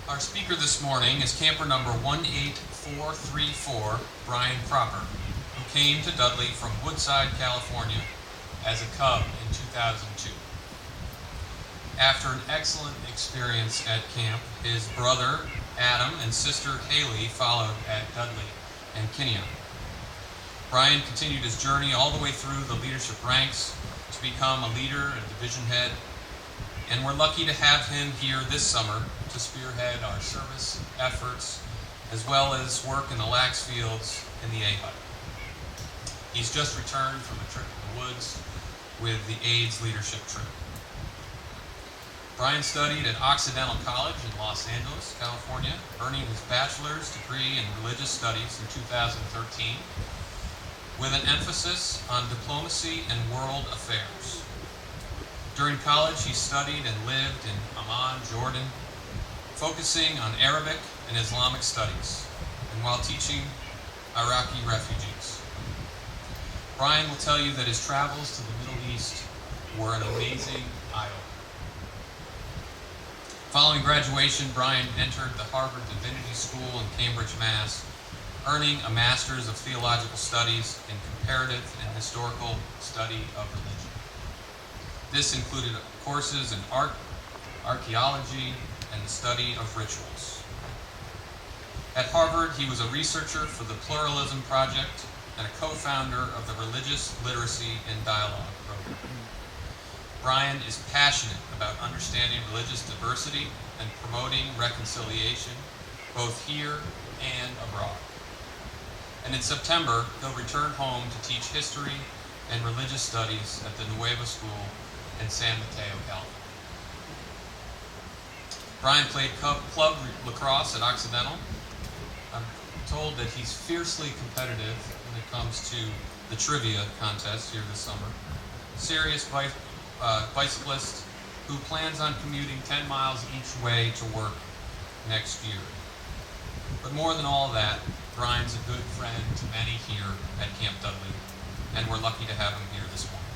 Our speaker this morning is camper number 18434, Brian Cropper, who came to Dudley from Woodside, California as a cub in 2002. After an excellent experience at camp, his brother Adam and sister Haley followed at Dudley and Kinnear. Brian continued his journey all the way through the leadership ranks to become a leader and division head, and we're lucky to have him here this summer to spearhead our service efforts as well as work in the lax fields in the A-Hut. He's just returned from a trip to the woods with the AIDS leadership trip. Brian studied at Occidental College in Los Angeles, California, earning his bachelor's degree in religious studies in 2013 with an emphasis on diplomacy and world affairs. During college, he studied and lived in Amman, Jordan, focusing on Arabic and Islamic studies, and while teaching Iraqi refugees. Brian will tell you that his travels to the Middle East were an amazing eye-opener. Following graduation, Brian entered the Harvard Divinity School in Cambridge, Mass., earning a Master's of Theological Studies in Comparative and Historical Study of Religion. This included courses in art, archaeology, and the study of rituals. At Harvard, he was a researcher for the Pluralism Project and a co-founder of the Religious Literacy and Dialogue program. Brian is passionate about understanding religious diversity and promoting reconciliation, both here and abroad. And in September, he'll return home to teach history and religious studies at the Nueva School in San Mateo, California. Brian played club lacrosse at Occidental. I'm told that he's fiercely competitive when it comes to the trivia contest here this summer. Serious bicyclist who plans on commuting 10 miles each way to work next year. But more than all that, Brian's a good friend to many here at Camp Dudley, and we're lucky to have him here this morning.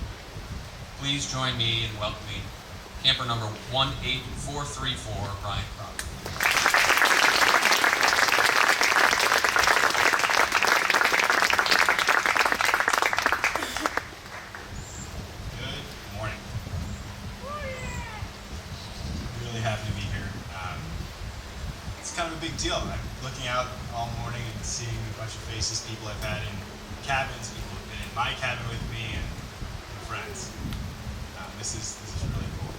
Please join me in welcoming camper number 18434, Brian Cropper. Good morning. I'm really happy to be here. It's kind of a big deal. I'm looking out all morning and seeing a bunch of faces, people I've had in cabins, people who've been in my cabin with me, and friends. This is really cool.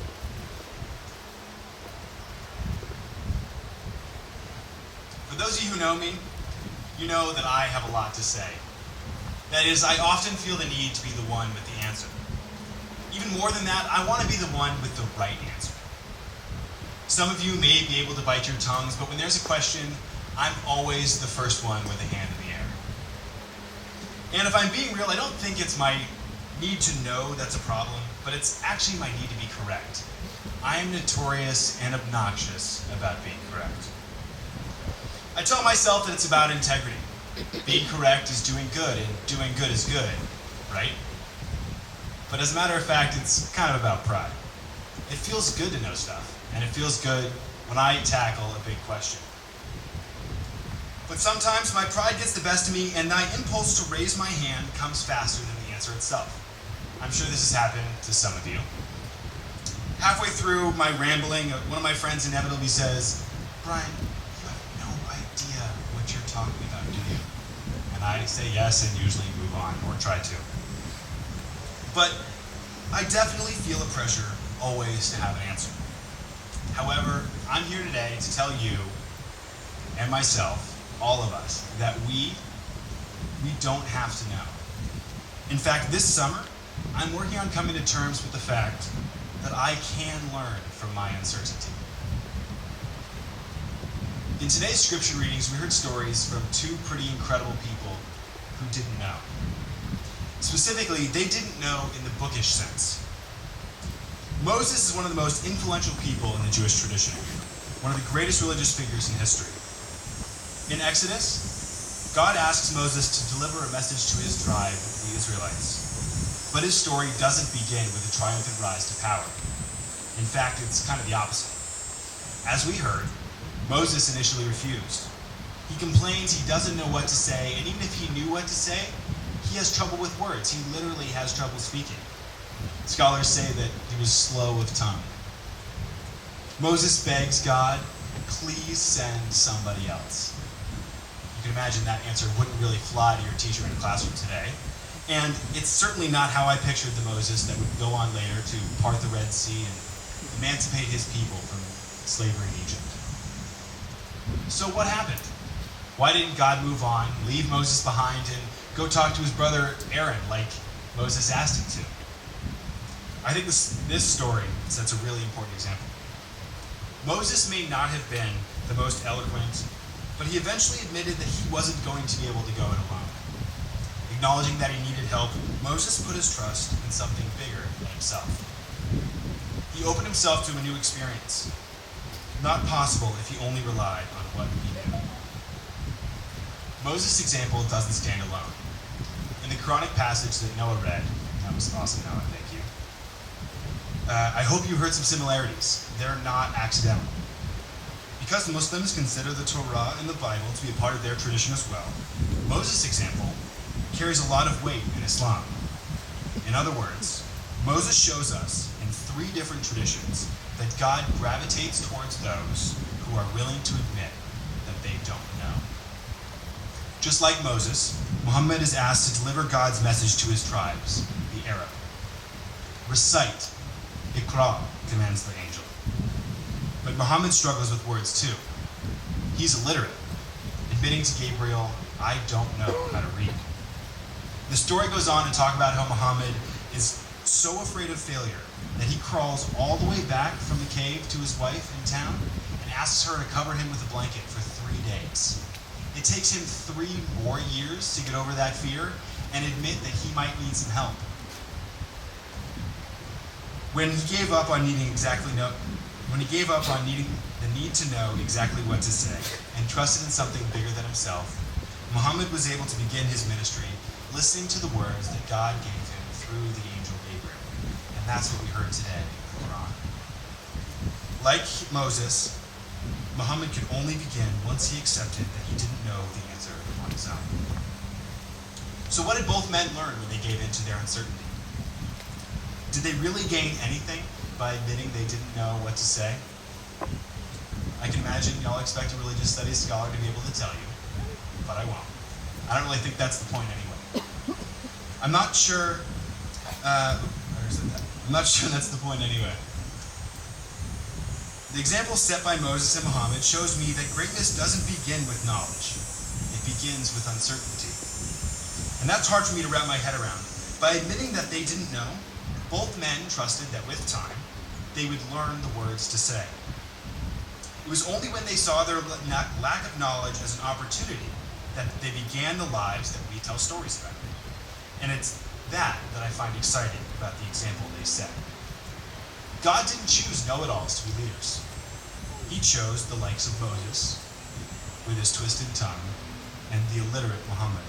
For those of you who know me, you know that I have a lot to say. That is, I often feel the need to be the one with the answer. Even more than that, I want to be the one with the right answer. Some of you may be able to bite your tongues, but when there's a question, I'm always the first one with a hand in the air. And if I'm being real, I don't think it's my need to know that's a problem, but it's actually my need to be correct. I am notorious and obnoxious about being correct. I tell myself that it's about integrity. Being correct is doing good, and doing good is good, right? But as a matter of fact, it's kind of about pride. It feels good to know stuff, and it feels good when I tackle a big question. But sometimes my pride gets the best of me, and my impulse to raise my hand comes faster than the answer itself. I'm sure this has happened to some of you. Halfway through my rambling, one of my friends inevitably says, "Brian, you have no idea what you're talking about, do you?" And I say yes and usually move on, or try to. But I definitely feel a pressure always to have an answer. However, I'm here today to tell you and myself, all of us, that we don't have to know. In fact, this summer, I'm working on coming to terms with the fact that I can learn from my uncertainty. In today's scripture readings, we heard stories from two pretty incredible people who didn't know. Specifically, they didn't know in the bookish sense. Moses is one of the most influential people in the Jewish tradition, one of the greatest religious figures in history. In Exodus, God asks Moses to deliver a message to his tribe, the Israelites. But his story doesn't begin with a triumphant rise to power. In fact, it's kind of the opposite. As we heard, Moses initially refused. He complains he doesn't know what to say, and even if he knew what to say, he has trouble with words. He literally has trouble speaking. Scholars say that he was slow of tongue. Moses begs God, please send somebody else. You can imagine that answer wouldn't really fly to your teacher in a classroom today. And it's certainly not how I pictured the Moses that would go on later to part the Red Sea and emancipate his people from slavery in Egypt. So what happened? Why didn't God move on, leave Moses behind, and go talk to his brother Aaron like Moses asked him to? I think this story sets a really important example. Moses may not have been the most eloquent, but he eventually admitted that he wasn't going to be able to go it alone. Acknowledging that he needed help, Moses put his trust in something bigger than himself. He opened himself to a new experience, not possible if he only relied on what he knew. Moses' example doesn't stand alone. In the Quranic passage that Noah read, that was awesome, Noah, thank you. I hope you heard some similarities. They're not accidental. Because Muslims consider the Torah and the Bible to be a part of their tradition as well, Moses' example carries a lot of weight in Islam. In other words, Moses shows us in 3 different traditions that God gravitates towards those who are willing to admit that they don't know. Just like Moses, Muhammad is asked to deliver God's message to his tribes, the Arab. Recite, Iqra, commands the angel. But Muhammad struggles with words too. He's illiterate, admitting to Gabriel, I don't know how to read. The story goes on to talk about how Muhammad is so afraid of failure that he crawls all the way back from the cave to his wife in town and asks her to cover him with a blanket for 3 days. It takes him 3 more years to get over that fear and admit that he might need some help. When he gave up on needing the need to know exactly what to say and trusted in something bigger than himself, Muhammad was able to begin his ministry listening to the words that God gave him through the angel Gabriel. And that's what we heard today in the Quran. Like Moses, Muhammad could only begin once he accepted that he didn't know the answer on his own. So what did both men learn when they gave in to their uncertainty? Did they really gain anything by admitting they didn't know what to say? I can imagine y'all expect a religious studies scholar to be able to tell you, but I won't. I don't really think that's the point anyway. I'm not sure that's the point anyway. The example set by Moses and Muhammad shows me that greatness doesn't begin with knowledge. It begins with uncertainty. And that's hard for me to wrap my head around. By admitting that they didn't know, both men trusted that with time, they would learn the words to say. It was only when they saw their lack of knowledge as an opportunity that they began the lives that we tell stories about. And it's that I find exciting about the example they set. God didn't choose know-it-alls to be leaders. He chose the likes of Moses, with his twisted tongue, and the illiterate Muhammad.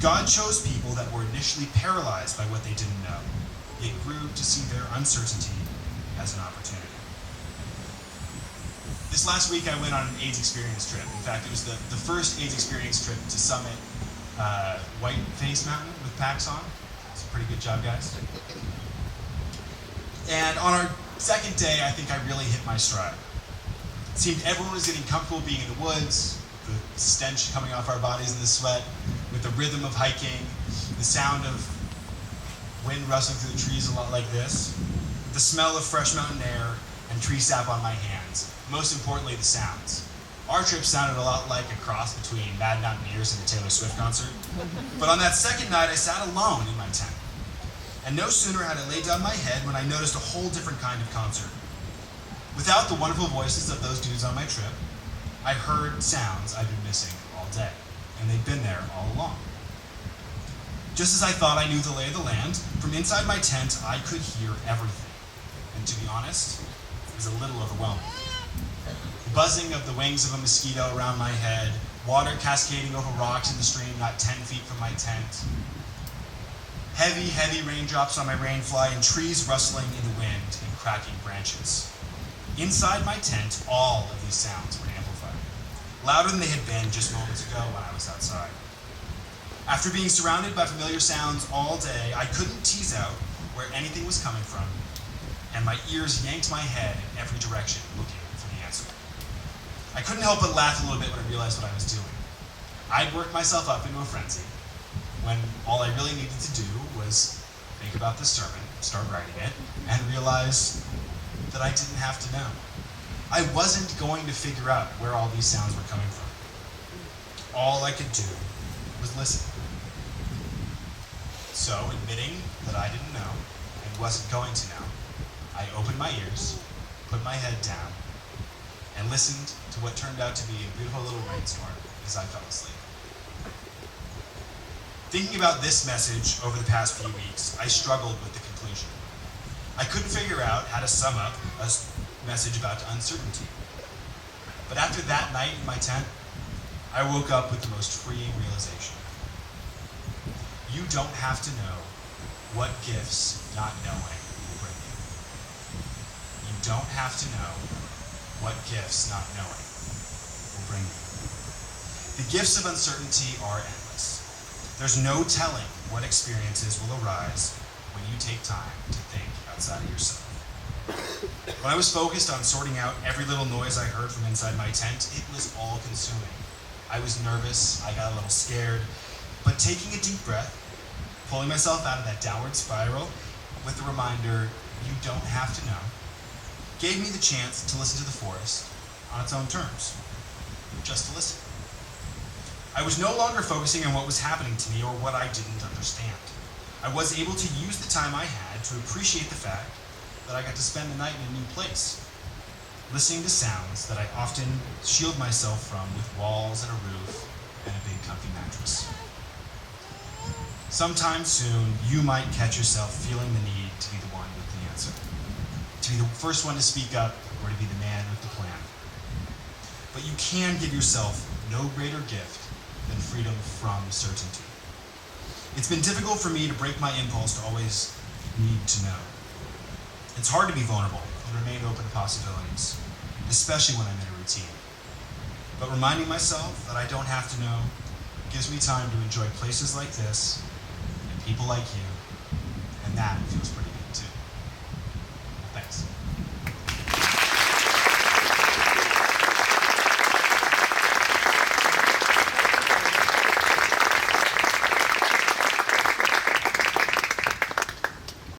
God chose people that were initially paralyzed by what they didn't know, yet grew to see their uncertainty as an opportunity. This last week I went on an AIDS experience trip. In fact, it was the first AIDS experience trip to summit White Face Mountain with packs on. It's a pretty good job, guys. And on our second day, I think I really hit my stride. It seemed everyone was getting comfortable being in the woods, the stench coming off our bodies in the sweat, with the rhythm of hiking, the sound of wind rustling through the trees a lot like this, the smell of fresh mountain air and tree sap on my hands. Most importantly, the sounds. Our trip sounded a lot like a cross between Mad Mountaineers and a Taylor Swift concert. But on that second night, I sat alone in my tent. And no sooner had I laid down my head when I noticed a whole different kind of concert. Without the wonderful voices of those dudes on my trip, I heard sounds I'd been missing all day. And they'd been there all along. Just as I thought I knew the lay of the land, from inside my tent, I could hear everything. And to be honest, it was a little overwhelming. The buzzing of the wings of a mosquito around my head, water cascading over rocks in the stream not 10 feet from my tent, heavy, heavy raindrops on my rainfly, and trees rustling in the wind and cracking branches. Inside my tent, all of these sounds were amplified. louder than they had been just moments ago when I was outside. After being surrounded by familiar sounds all day, I couldn't tease out where anything was coming from, and my ears yanked my head in every direction looking for the answer. I couldn't help but laugh a little bit when I realized what I was doing. I'd worked myself up into a frenzy when all I really needed to do was think about this sermon, start writing it, and realize that I didn't have to know. I wasn't going to figure out where all these sounds were coming from. All I could do was listen. So, admitting that I didn't know and wasn't going to know, I opened my ears, put my head down, and listened to what turned out to be a beautiful little rainstorm as I fell asleep. Thinking about this message over the past few weeks, I struggled with the conclusion. I couldn't figure out how to sum up a message about uncertainty. But after that night in my tent, I woke up with the most freeing realization. You don't have to know what gifts not knowing will bring you. You don't have to know what gifts not knowing will bring you. The gifts of uncertainty are endless. There's no telling what experiences will arise when you take time to think outside of yourself. When I was focused on sorting out every little noise I heard from inside my tent, it was all-consuming. I was nervous, I got a little scared, but taking a deep breath, pulling myself out of that downward spiral with the reminder, you don't have to know, gave me the chance to listen to the forest on its own terms. Just to listen. I was no longer focusing on what was happening to me or what I didn't understand. I was able to use the time I had to appreciate the fact that I got to spend the night in a new place, listening to sounds that I often shield myself from with walls and a roof and a big comfy mattress. Sometime soon, you might catch yourself feeling the need to be the one with the answer, to be the first one to speak up or to be the man with the plan. But you can give yourself no greater gift than freedom from certainty. It's been difficult for me to break my impulse to always need to know. It's hard to be vulnerable and remain open to possibilities, especially when I'm in a routine. But reminding myself that I don't have to know gives me time to enjoy places like this and people like you, and that feels pretty